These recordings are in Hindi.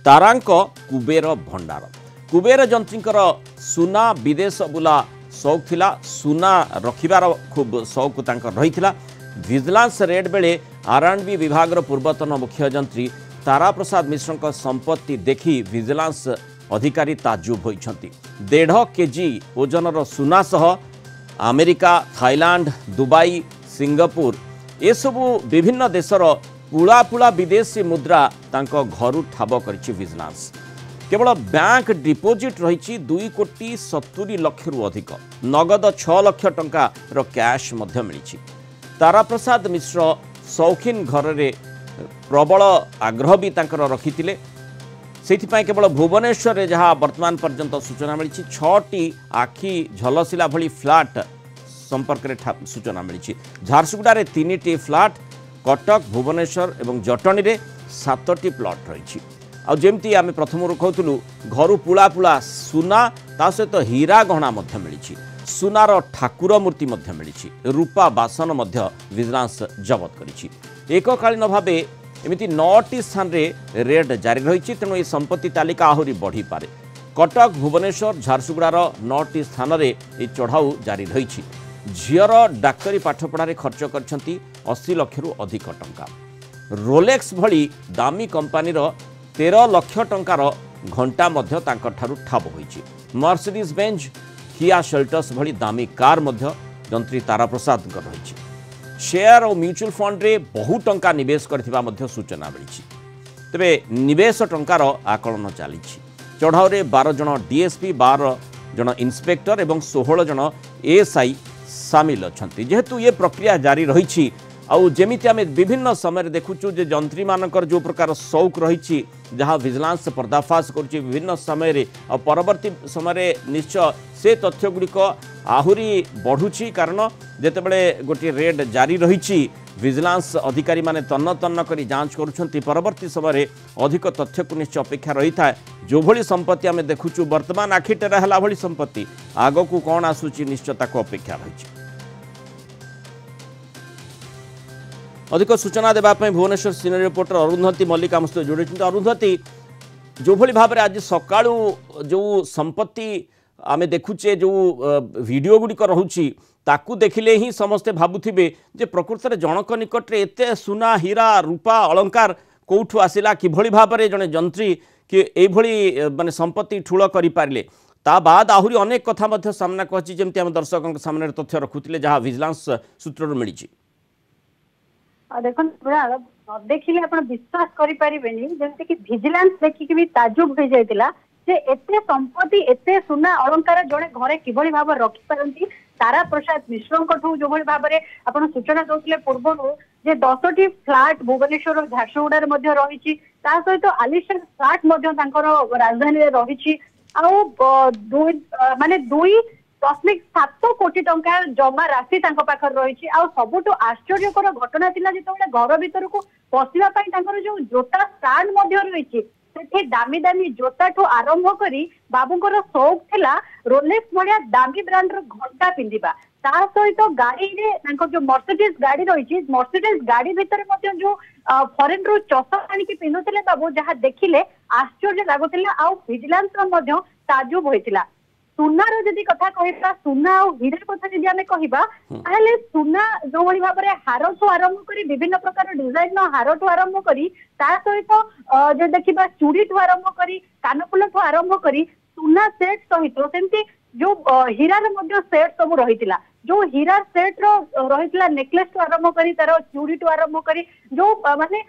तारांक कुबेर भंडार कुबेर जंत्रींकर सुना विदेश बुला शौक थिला सुना रखिबार खूब शौक तांकर रहिथिला। विजिलेंस रेड बेले आरएंडबी विभाग पूर्वतन मुख्य जंत्री तारा प्रसाद मिश्र संपत्ति देखि विजिलेंस अधिकारी ताजुब होइछंती। 1.5 केजी ओजनर सुना सह अमेरिका, थाईलैंड, दुबई, सिंगापुर ए सबु विभिन्न देशर पुला पुला विदेशी मुद्रा तांको घरु ठाब करिछि विजिलेंस। केवल बैंक डिपोजिट रही 2,70 लाख रु अधिक, नगद 6 लाख टंका रो कैश मध्य मिली। तारा प्रसाद मिश्र शौकीन घर रे प्रबल आग्रह भी तांकर रखिथिले। सेथिपाई केवल भुवनेश्वर रे जहाँ वर्तमान पर्यंत सूचना मिली 6टी आखि झलसिला भली फ्लैट संपर्क रे सूचना मिली। झारसुगुड़ा रे 3टी फ्लैट, कटक, भुवनेश्वर एवं जटनी रे 7टी प्लॉट रही। आमती आम प्रथम कहूलु घर पुला पुला सुना ता सहित हीरा गहना मिली, सुनार ठाकुर मूर्ति मिली, रूपा बासन विजिलेंस जबत करिछि। एककालीन भाव एमती 9टी स्थान रे रेड जारी रही। तेणु ये संपत्ति तालिका आहरी बढ़ी पारे। कटक, भुवनेश्वर, झारसुगुड़ार 9टी स्थान रे ये चढ़ाऊ जारी रही। झीर डाक्तरी पाठपढ़ारे खर्च कर 80 लाख रु अधिक टंका। रोलेक्स भली दामी कंपानीर 13 लाख टंकार घंटा मध्य तांकर ठारू ठाब होईछि। मर्सिडीज बेंज, किया शेल्टर्स भली दामी कार मध्य जंत्री तारा प्रसाद रही। शेयर और म्यूचुअल फंड रे बहु टंका निवेश करथिबा मध्य सूचना मिली। तेबे निवेश टंकार आकलन चली। चढ़ाऊ रे 12 जन डीएसपी, 12 जन इंस्पेक्टर एवं 16 जन एएसआई सामिल अछंती। जेहेतु ये प्रक्रिया जारी रही आउ जेमिति आमे विभिन्न समय देखुचु जे जंत्री मानकर जो प्रकार शौक रही जहाँ विजिलेंस पर्दाफाश करुच्ची विभिन्न समय और परवर्ती समय निश्चय से तथ्य गुड़िक आहुरी बढ़ुची। कारण जेतेबेले गोटे रेड जारी रही विजिलेंस अधिकारी माने तन्न तन्न करी जांच करुछंती, परवर्ती समय अधिक तथ्य को निश्चय अपेक्षा रही था। जो भली संपत्ति आमे देखुचु वर्तमान आखिटेरा हला भली संपत्ति आगो को कौन आसुची निश्चय ताको अपेक्षा रही। अधिक सूचना देवाई भुवनेश्वर सीनियर रिपोर्टर अरुंधती मल्लिक आम सहित जोड़ी। अरुंधती, जो भली भाव में आज सकाळू जो संपत्ति आम देखुचे जो वीडियो गुड़िक रोचे ताकू देखिले ही समस्ते भावुथिबे जे प्रकृत में जनक निकट में एते सुना, हीरा, रूपा, अलंकार कौठू आसिला, किभली भाव में जड़े जंत्री कि एभली माने संपत्ति ठूल करि पारिले। ता बाद आहुरी अनेक कथा मध्य सामना कहछि, जेमति हम दर्शकों सामने तथ्य रखुतिले जहाँ विजिलेंस सूत्रରୁ मिली। देखो देखिले आप विश्वास करें जैसे कि विजिलेंस देखिक भी ताजुब हो जाता जे एते संपत्ति, एते सुना अलंकार जड़े घरे किभली भाव रखिपारती। तारा प्रसाद मिश्र जो भाव में आप सूचना दौले पूर्व जे 10टी फ्लैट भुवनेश्वर और झारसुगुड़ा रही, सहित आलिशान फ्लैट राजधानी रही। माने 2.7 कोटी टंका जमा राशि पाखर रही। सबुठ आश्चर्यकर घटना थिला जेतेबेले घर भीतर को पशिबा पई जो जोता स्टैंड रही दामी दामी जोता ठू आरंभ करी बाबूंकर शौक थिला रोलेक्स भलिया दामी ब्रांडर घंटा पिंधिबा। सहित गाड़ी जो मर्सिडीज गाड़ी रही, मर्सिडीज गाड़ी भीतर जो फॉरेन रु चषा आनिक पिंधुले बाबू, जहाँ देखिले आश्चर्य लगुला। आ विजिलेंस ताजुब होइतिला। सुनार जदि कथा कहबा, सुना और हीरा कथा जदि आमे कहबा ताहले सुना जो भली भाव में हार ठू आरंभ करी विभिन्न प्रकार डिजाइन हार ठू आरंभ करी सहित जो देखा चूड़ी ठू आरंभ करी कानफुल ठू आरंभ करी सुना सेट सहित सेमती जो हीरार सेट सब रही। जो हीरा सेट रही नेकलेस ठू आरंभ करी तार चूड़ी ठू आरंभ करी जो माने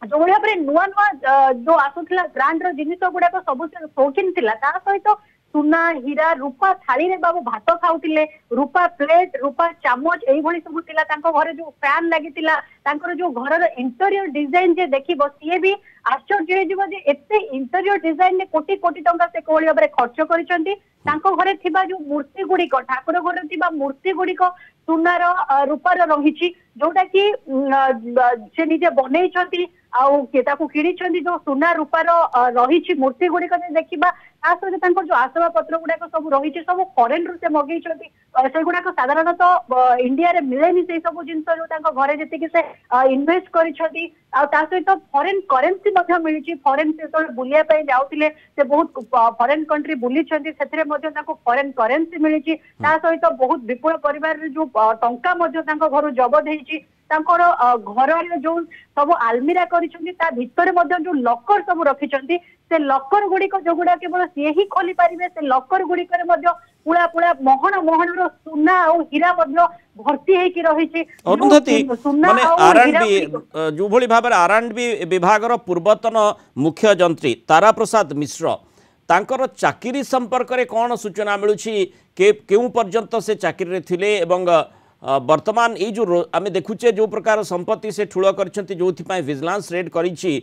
जो भाव में नुआ नुआ जो आसुला ब्रांड जिनिस गुड़ाक सब शौकीन थिला। सहित सुना, हीरा, रूपा थाली रे बाबू भात खाउतिले, रूपा प्लेट, रूपा चामच एई भली सब थिला। तांको घरे जो फैन लागितिला, तांकर जो घरर इंटीरियर डिजाइन जे देखिबो सिए भी आश्चर्य हे जिवो जे एते इंटीरियर डिजाइन ने कोटी कोटी टंका से कोळी भाबरे खर्च करिसंती। तांको घरे थिबा जो मूर्ति गुड़िक ठाकुर घरे थिबा मूर्ति गुड़िक सुनार रूपार रहिछि। जोटा कि से निजे बनई किणी जो सुना रूपार रही मूर्ति गुड़िक देखा सहित जो आसवा पत्र गुड़ाक सब रही सब फरेन रु से मगई से गुड़ाक साधारणतः इंडिया रे मिलेनी से सब जिन जो घरे जी से इनवेस्ट कर सहित फरेन करेन्सी मिली फरेन से बुलाया जाऊे से बहुत फरेन कंट्री बुली फरेन करेन्सी मिली सहित बहुत विपुल परिवार जो टंका घर जबत होती घर जो सब आलमीरा कर जो लकर सब रखिंट से लकर गुड़िक जो गुड़ा केवल सी ही खोली पारे से लकर गुड़िक पुला पुला महण महण सुना और हीरा भर्ती होगी रही माने आरएंडबी जो भली भाबरे आरएंडबी विभागर पूर्वतन मुख्य जंत्री तारा प्रसाद मिश्र तांकर चाकरी संपर्क रे कौन सूचना मिलुछि केउ पर्यंत से चाकरी रे थिले एवं वर्तमान ये जो आम देखुचे जो प्रकार संपत्ति से ठूल कर जो विजिलेंस रेड करिछि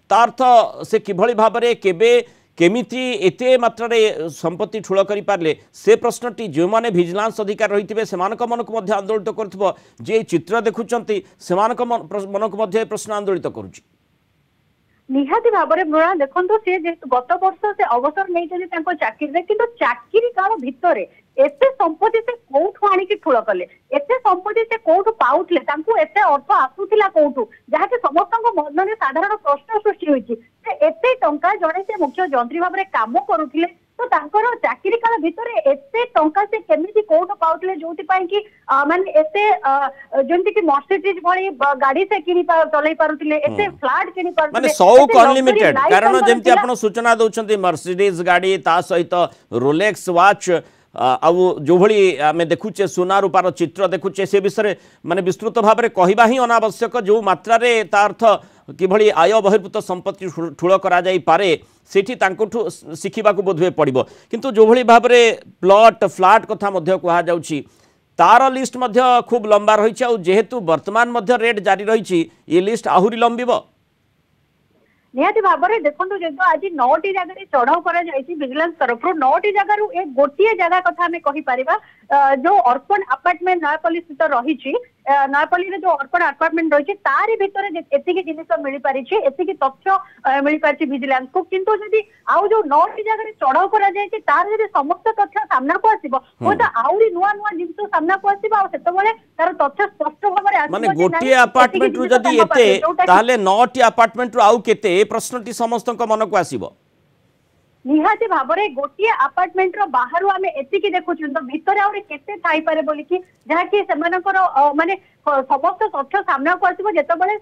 तार्थ से किभली भाबरे केबे केमिति एते मात्रा संपत्ति ठूल करि पारले से प्रश्नटी जो माने विजिलेंस अधिकारी रहिथिबे सेमानक मनक मध्ये आंदोलित करथिबो जे चित्र देखुचंती सेमानक मनक मध्ये प्रश्न आंदोलित करूछि निहाती भाव में मृणा देखो सी गत वर्ष से अवसर नहीं चाकरी कि चाकरी काल भितर एते संपत्ति से कौटू आणिकी ठूल कले एते संपत्ति से कौटू पाउले एते अर्थ आसूला कौटू जहाँकि समस्त मन में साधारण प्रश्न सृष्टि होती एते टंका जड़े से मुख्य जंत्री भाव में काम करुले तो तांकर चाकरी काल भितर एते टंका से केमिति कोउठ पाउतले जोति पई कि माने एते जेंति कि मर्सिडीज भली गाड़ी से किनी चलै पारुतले एते फ्लैट किनी पारुतले माने शौक अनलिमिटेड कारण जेंति आपण सूचना दउछन्ती मर्सिडीज गाड़ी ता सहित रोलेक्स वॉच आउ जो भली आम देखुचे सोना रूपार चित्र देखुचे से विषय माने विस्तृत भाव में कहवा ही अनावश्यक जो मात्रा रे तार्थ किभली आय बहिर्भूत संपत्ति ठूल करा जाई पारे सेठी तांकोठु शिखिबाकू बोधवे पड़िबो किंतु जो भली भाव में प्लॉट फ्लैट कथा मध्य कहा जाउछि तार लिस्ट मध्य खूब लंबा रही है जेहेतु वर्तमान मध्य रेट जारी रही ये लिस्ट आहुरी लंबिबो निहाती भाव में देखो जेहेतु आज 9टी जगह चढ़ाऊ विजिलेंस तरफ 9टी जगार एक गोटे जगह कथा आम कहीपर जो अर्पण अपार्टमेंट नयापल्ली स्थित रही नयापल्ली जो अर्पण अपार्टमेंट रही तारी भितर एतिकी जिनिस मिल पारी एतिकी तथ्य मिल पारी विजिलेंस को किंतु जदि आउ जो 9टी जगह चढ़ाऊ कर समस्त तथ्य सामना को आसीबो तो आउरी नुआ नुआ जिनिस सामना को आसीबो आ सेतबेले तार तथ्य स्पष्ट भाव में माने गोटे अपार्टमेंट रु जदि एते ताहले 9टी अपार्टमेंट रु आउ केते प्रश्नटी समस्त मन को आसीबो निहाती भाव में गोटे अपार्टमेंट रो बाहर आम एतिकी देखुछु तो भितर आउरी केते थाई पारे बोली कि जहाँकि सेमानकर माने समस्त तथ्य सामना को आसीबो जेतबेले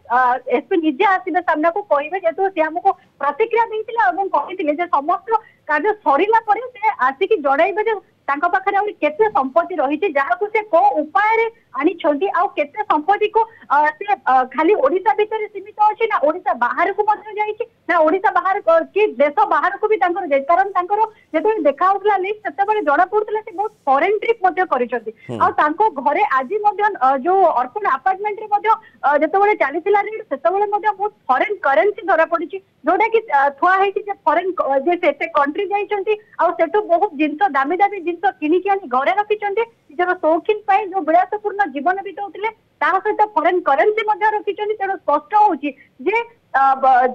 एसपी निजे आसीबे सामना को कहिबे जेतु से हमको प्रतिक्रिया देइतिले एवं कहितिले जे समस्त कार्य सरिला परे से आसिकी जणाइबे जे तांका पाखरे आउरी केते संपत्ति रही जहां से को उपाय रे आनी छंती आ केते संपत्ति को से खाली ओडिसा भीतर सीमित अछि ना ओडिसा बाहर को मध्य जाईछि ना ओडिसा बाहर कि देश बाहर को भी तांकर कारण तांकर जेते देखा होतला लिस्ट सेते बळे जणा पडतला से बहुत फॉरेन ट्रिप मध्य करिसथि आ तांको घरे आजि मध्य जो अर्पण अपार्टमेंट रे मध्य जेते बळे चालिसिला रेट सेते बळे मध्य बहुत फॉरेन करेंसी धरा पडिछि जोटा कि थुआ हेछि जे फॉरेन जे सेते कंट्री जाइछन्ति आ सेटु बहुत जिंस दामी दामी जिंस किनिकि आनी घरे रखिछन्ति निजर शौकीन पाई जो विलासपूर्ण जीवन बिताउथिले तार सहित फॉरेन करेंसी मध्य रखिछन्ति तेणु स्पष्ट होछि जे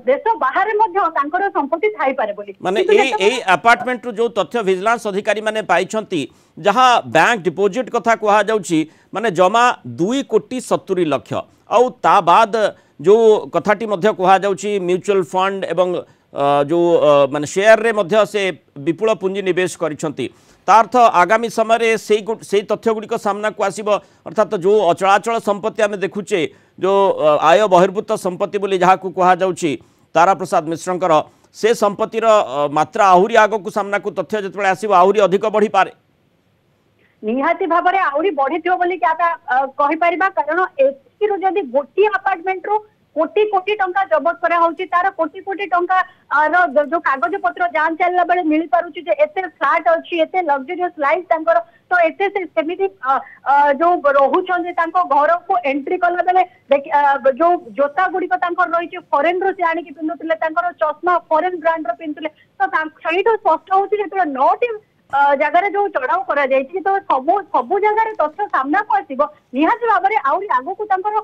देश बाहर मध्य संपत्ति थाई पारे बोली माने ए अपार्टमेंट रो जो तथ्य विजिलेंस अधिकारी माने पाइछन्ति जहां बैंक डिपोजिट कथा कहा जाउछि माने जमा 2,70,00,000 आउ ता बाद जो कथाटी मध्य कहा जाउछि म्यूचुअल फंड एवं जो माने शेयर रे मध्य से विपुल पुंजी निवेश करिछन्ति तार्थ आगामी समय से तथ्य गुड़िक सामना को आसीबो अर्थात जो अचलाचल संपत्ति आम देखुचे जो आय बहिर्भूत संपत्ति बोली जहाँ को कहा जाउछि तारा प्रसाद मिश्रंकर से संपत्तिर मात्रा आहुरी आग को सामना को तथ्य जिते आसीबो आहुरी अधिक बढ़ी पारे निहाती भाव में आहरी बढ़ी बोली कही पारिबा कारण एतिरो जदि गोटे अपार्टमेंट रो कोटी कोटी टंका जबत करा होउची तार कोटी कोटी टंका जो कागज पत्र जान चलला बेले मिल पारुची जे एते फ्लैट अछि एते लग्जरियस लाइफ तांकर तो एते से सेमिति जो रहुछन तांको घर को एंट्री कला बेले जो जोता गुडी को तांकर रहिची फॉरेन रो से आनी कि पिंदुतले तांकर चश्मा फॉरेन ब्रांड रो पिंदुतले तो सहित स्पष्ट होउची जे 9टी ଜାଗାରେ ଯୋଉ ଚଢାଉ କରାଯାଇଛି ତ ସବୁ ଜାଗାରେ ତଥ୍ୟ ସାମ୍ନାକୁ ଆସିବ ନିହାତି ଭାବରେ ଆହୁରି ଆଗକୁ ତାଙ୍କର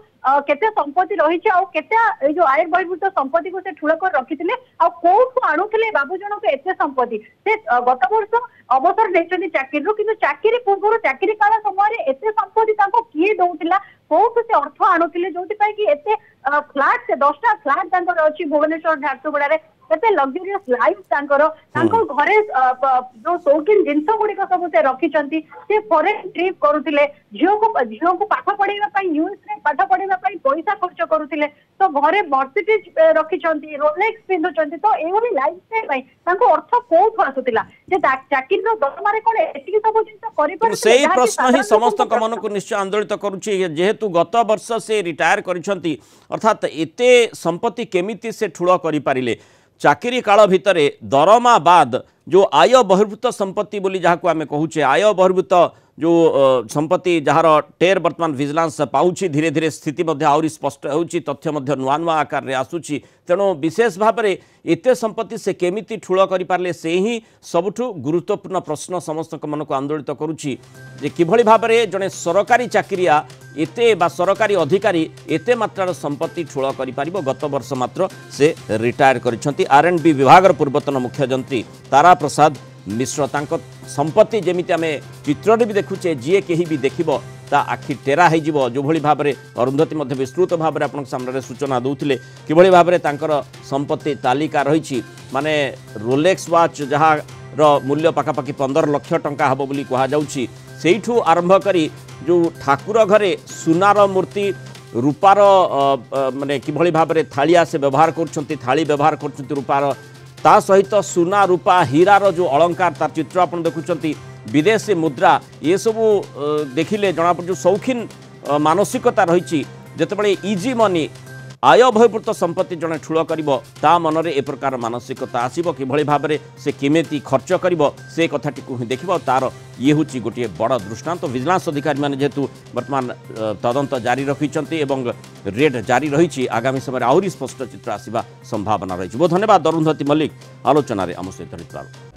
କେତେ ସମ୍ପତ୍ତି ରହିଛି ଆଉ କେତେ ଏଇ ଯୋଉ ଆୟ ବହିର୍ଭୂତ ସମ୍ପତ୍ତିକୁ ସେ ଠୁଳ କରି ରଖିଥିଲେ ଆଉ କୋଉଠୁ ଆଣୁଥିଲେ ବାବୁ ଜଣକ ଏତେ ସମ୍ପତ୍ତି ସେ ଗତ ବର୍ଷ ଅବସର ନେଇଛନ୍ତି ଚାକିରିରୁ କିନ୍ତୁ ଚାକିରି ପୂର୍ବରୁ ଚାକିରି କାଳ ସମୟରେ ଏତେ ସମ୍ପତ୍ତି ତାଙ୍କୁ କିଏ ଦଉଥିଲା କୋଉଠୁ ସେ ଅର୍ଥ ଆଣୁଥିଲେ ଯୋଉଥିପାଇଁ କି ଏତେ ଫ୍ଲାଟ ସେ 10ଟା ଫ୍ଲାଟ ତାଙ୍କର ଅଛି ଭୁବନେଶ୍ୱର ଝାରସୁଗୁଡାରେ କେତେ ଲକ୍ଜରିୟସ୍ ଲାଇଫ ତାଙ୍କର ତାଙ୍କ ଘରେ ଯୋଉ ସୌକିନ ଜିନିଷ ଗୁଡିକ ସବୁ ସେ ରଖିଛନ୍ତି ସେ ଫରେନ୍ ଟ୍ରିପ୍ କରୁଥିଲେ ଝିଅକୁ ପାଠ ପଢେଇବା ପାଇଁ ୟୁଏସରେ ପାଠ ପଢେଇବା ପାଇଁ ପଇସା ଖର୍ଚ୍ଚ କରୁଥିଲେ ତ ଘରେ ମର୍ସିଡିଜ୍ ରଖିଛନ୍ତି ରୋଲେକ୍ସ ପିନ୍ଧୁଛନ୍ତି ତ ଏଇଭଳି ଲାଇଫ ଷ୍ଟାଇଲ ପାଇଁ ତାଙ୍କୁ ଅର୍ଥ କୋଉଠୁ ଆସୁଥିଲା ଯେ ଚାକିରିର ଦରମାରେ କଣ ଏତିକି ସବୁ ଜିନିଷ କରିପାରୁଥିଲେ ସେଇ ପ୍ରଶ୍ନ ହିଁ ସମସ୍ତଙ୍କ ମନକୁ ନିଶ୍ଚୟ ଆନ୍ଦୋଳିତ କରୁଛି ଯେହେତୁ ଗତ ବର୍ଷ ସେ ରିଟାୟାର କରିଛନ୍ତି अर्थात एते संपत्ति केमिति से ठूल करें चाकरी काल भितर दरमा बाद जो आय बहिर्भूत संपत्ति बोली जहाँ को आम कहूचे आय बहिर्भूत जो संपत्ति जार टेर बर्तमान विजिलेंस पाउछि धीरे धीरे स्थिति आहरी स्पष्ट होउछि तथ्य नुआ नुआ आकार रे आसुछि तेणु विशेष भाव में एते संपत्ति से केमिति ठूल करें से ही सबुठु गुरुत्वपूर्ण प्रश्न समस्त मन को आंदोलित करुछि जे किभଳି भाव में जड़े सरकारी चाकरिया एते बा सरकारी अधिकारी एते मात्रार संपत्ति ठूल करि गत वर्ष मात्र से रिटायर करिसेंति आरएंडबी विभाग पूर्वतन मुख्य जंत्री तारा प्रसाद मिश्र तांको संपत्ति जमिति आम चित्र भी देखुचे जी कहीं भी देखिबो ता आखि टेरा हो जो भली भाव में अरुंधति विस्तृत भाव में आपन सामने सूचना दौले कि भाव में तांकर संपत्ति तालिका रही माने रोलेक्स वाच जहाँ मूल्य पखापाखि 15 लाख टंका हम बोली कहुच्छी सेठू आरंभ करी जो ठाकुर घरे सुनार मूर्ति रूपार माने किभली भाव में थालिया से व्यवहार कर थाली व्यवहार कर रूपार ता सहित सुना रूपा हीरार जो अलंकार तार चित्र आप देखुं विदेशी मुद्रा ये सबू देखिले जना जो शौखीन मानसिकता रही जितेबाला इजी मनी आय बहिर्भूत संपत्ति जड़े ठूल कर मनरे ए प्रकार मानसिकता आसब कि भाव में से केमेती खर्च कर से कथाटी ही देख तार ये हूँ गोटे बड़ दृष्टांत विजिलेंस अधिकारी मैंने जेहेतु बर्तमान तदंत जारी रखिंट एवं रेड जारी रही आगामी समय आहरी स्पष्ट चित्र आसवा संभावना रही बहुत धन्यवाद अरुंधति मल्लिक आलोचन आम सहित।